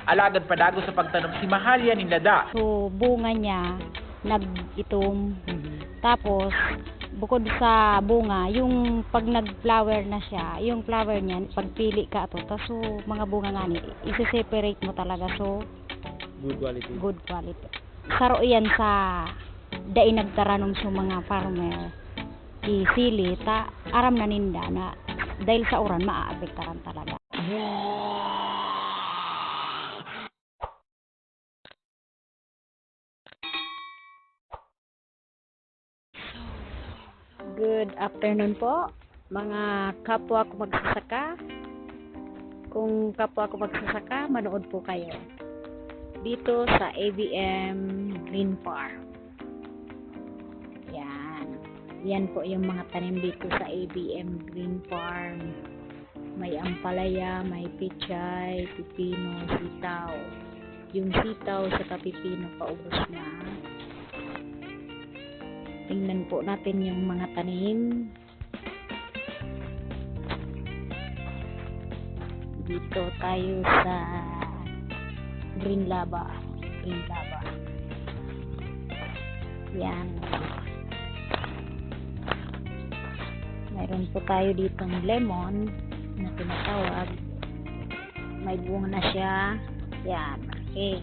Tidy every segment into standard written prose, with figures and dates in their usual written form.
Alagad padago sa pagtanom si Mahalia ni Lada. So, bunga niya, nag-itom. Tapos, bukod sa bunga, yung pag nag-flower na siya, yung flower niya, pagpili ka ito, tapos so, mga bunga nga ni, isi-separate mo talaga, so, Good quality. good quality. Saro yan sa dai nagtaranom sa mga farmer, isili, ta, aram na ninda na, dahil sa uran, maaapektaran talaga. Good afternoon po, mga kapwa ko magsasaka. Kung kapwa ko magsasaka, manood po kayo dito sa ABM Green Farm. Yan po yung mga tanim dito sa ABM Green Farm. May ampalaya, may pichay, pipino, sitaw. Yung sitaw sa pipino paubos na. Tingnan po natin yung mga tanim. Dito tayo sa Green Laba. Yan. Mayroon po tayo ditong lemon na tinatawag. May bunga na siya. Yan. Okay.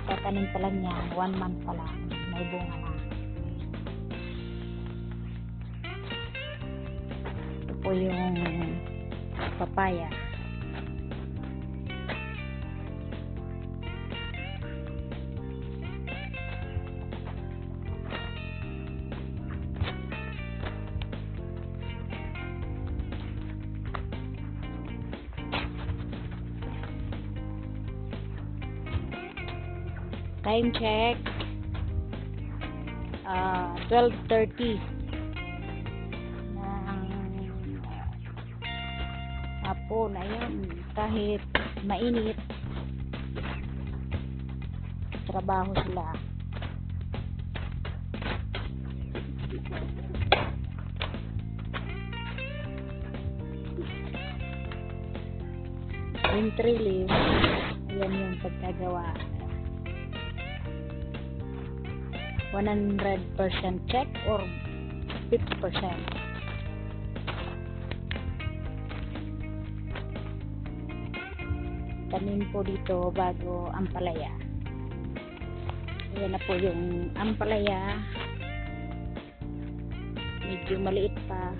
Tatanim pa lang yan. 1 month pa lang. May bunga na. Ito po yung papaya. Time check, 12:30 ng hapon. Ayun, kahit mainit, trabaho sila. Winter leaf, yan yung pagkagawa. 100% check or 50%. Tanim po dito bago ampalaya. Ayan na po yung ampalaya. Medyo maliit pa.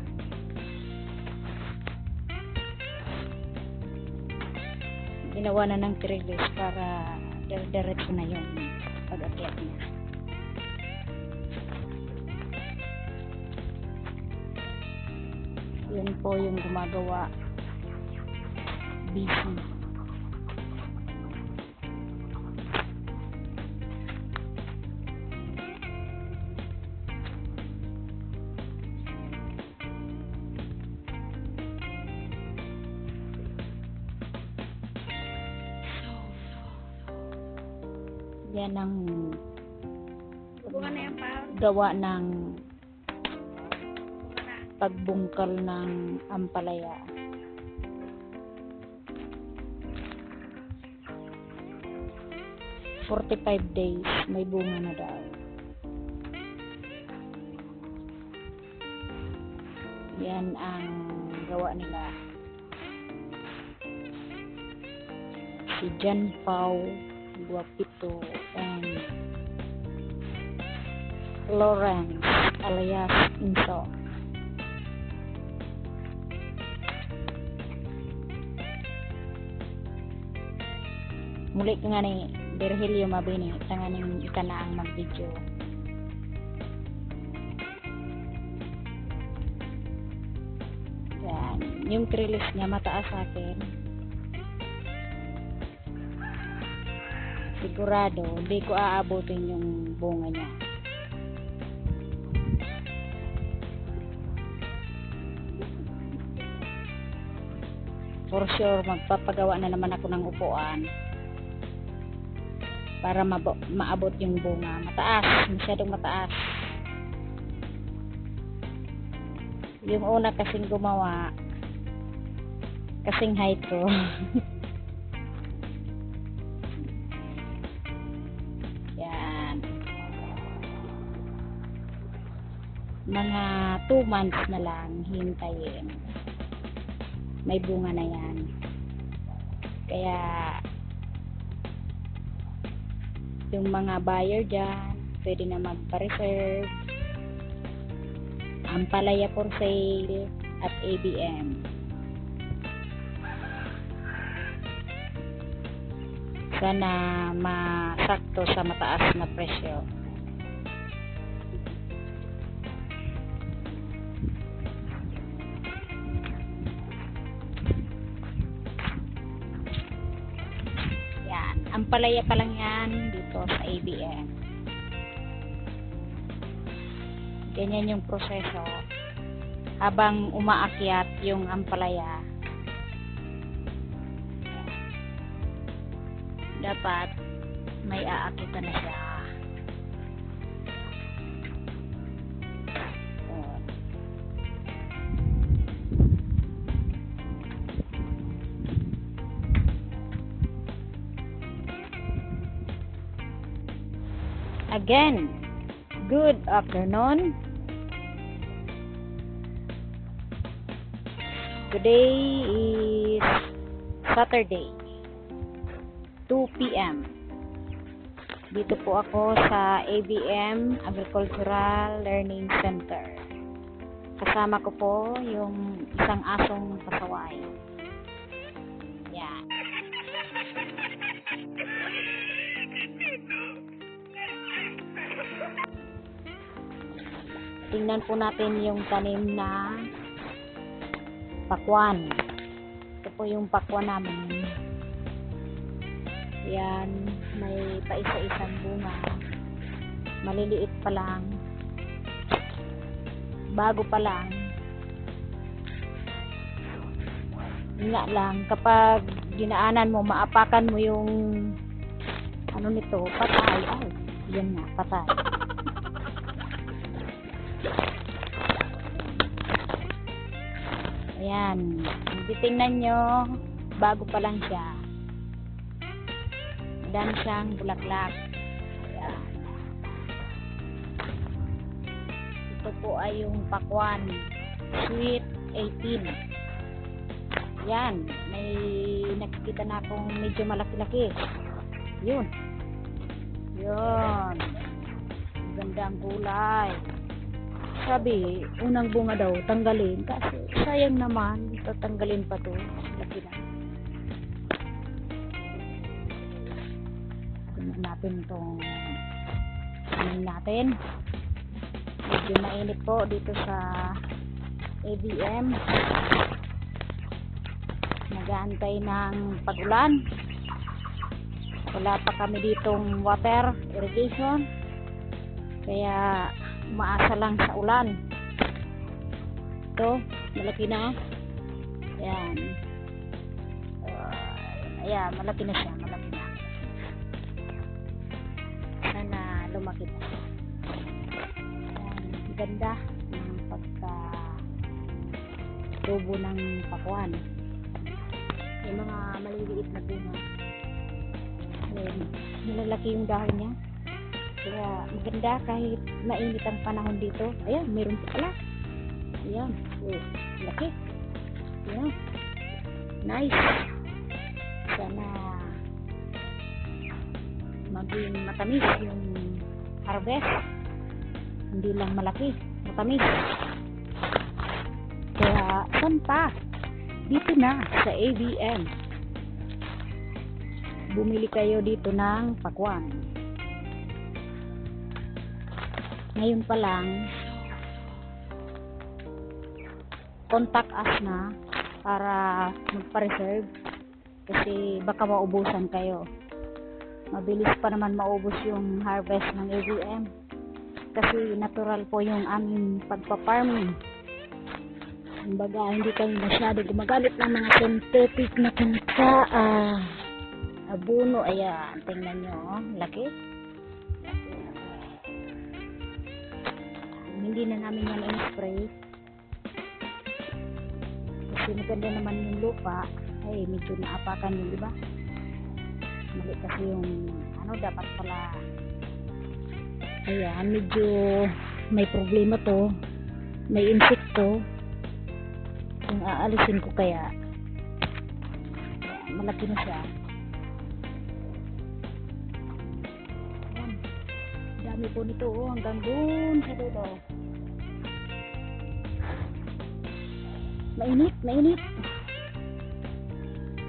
Ginawa na ng trellis para diretso na yung pag-akyat niya. Yan po yung gumagawa. Busy. Yan ang gawa ng pagbungkal ng ampalaya. For 45 days may bunga na daw. Yan ang gawa nila. Si John Pau Guapito and Lawrence alias Inso. Muli ka nga ni Virgilio Mabini, tanganing ika na ang mag-video. Yan, yung trellis niya mataas sa akin. Sigurado, hindi ko aabutin yung bunga niya. For sure, magpapagawa na naman ako ng upuan para maabot yung bunga. Mataas, masyadong mataas. Yung una kasing gumawa, Kasing height ko. Yan. Mga 2 months na lang hintayin. May bunga na yan. Kaya yung mga buyer dyan, pwede na magpa-reserve. Ampalaya for sale at ABM. Sana masakto sa mataas na presyo. Yan, ampalaya pa lang yan dito sa ABM. Ganyan yung proseso habang umaakyat yung ampalaya. Dapat may aakitan na siya. Again, good afternoon. Today is Saturday, 2 p.m. Dito po ako sa ABM Agricultural Learning Center. Kasama ko po yung isang asong pasaway. Yan. Tingnan po natin yung tanim na pakwan. Ito po yung pakwan namin. Yan, may paisa-isang bunga. Maliliit pa lang. Bago pa lang. Nga lang, kapag dinaanan mo, maapakan mo yung ano nito, patay. Ay, yan nga, patay. Ayan, titingnan nyo, bago pa lang siya. Dan siyang bulaklak. Ayan. Ito po ay yung pakwan, sweet 18. Yan, may nakikita na akong medyo malaki-laki. Yun. Yun. Gandang kulay. Sabi, unang bunga daw, tanggalin. Kasi sayang naman, tatanggalin pa to. Laki na. Tingnan natin itong natin. Medyo mainit po dito sa ABM. Nag-aantay ng pag-ulan. Wala pa kami ditong water irrigation. Kaya umaasa lang sa ulan. Ito, malaki na. Ayan. Ayan, malaki na siya. Malaki na. Sana lumaki na. Ayan, ganda ng pagka tubo ng pakwan. Yung mga maliliit na bunga. Ayan, malalaki yung dahon niya. Kaya maganda kahit mainit ang panahon dito. Ayan, meron pa pala. Ayan, oh, laki. Ayan, nice. Sana maging matamis yung harvest. Hindi lang malaki, matamis. Kaya saan pa? Dito na sa ABM. Bumili kayo dito ng pakwan. Ngayon pa lang, contact us na para magpa-reserve kasi baka maubusan kayo. Mabilis pa naman maubos yung harvest ng ABM kasi natural po yung aming pagpa-farming. Kumbaga, hindi kami masyado gumagamit ng mga synthetic na abono. Ayan, tingnan nyo, laki. Hindi na namin yan in-spray Kasi maganda naman yung lupa. Ay, medyo naapakan yung iba. Mali kasi yung dapat pala. Ayan, medyo may problema to. May insekto. Kung aalisin ko kaya. Ayan, malaki na siya. Ayan. Dami po nito hanggang dun sa dulo. Mainit, mainit.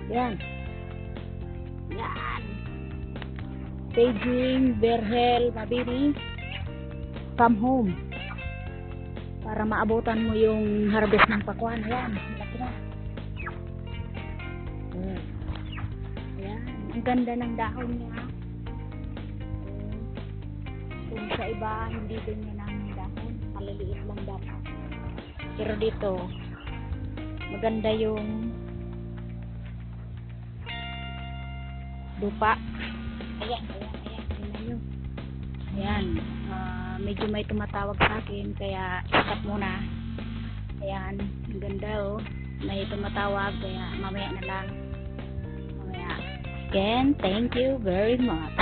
Yan. Yan. Paging, Berhel, Mabini. Come home. Para maabutan mo yung harvest ng pakwan. Yan. Malaki na. Yan. Ang ganda ng dahon niya. Kung sa iba, hindi din yan ang dahon. Maliliit lang dapat. Pero dito, maganda yung lupa. Ayan. Tingnan nyo. Ayan. Medyo may tumatawag sa akin, kaya stop muna. Ayan. Ang ganda May tumatawag, kaya mamaya na lang. Mamaya. Again, thank you very much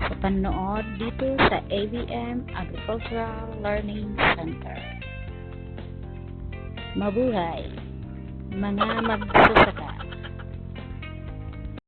sa panood dito sa ABM Agricultural Learning Center. Mabuhay mga magsasaka.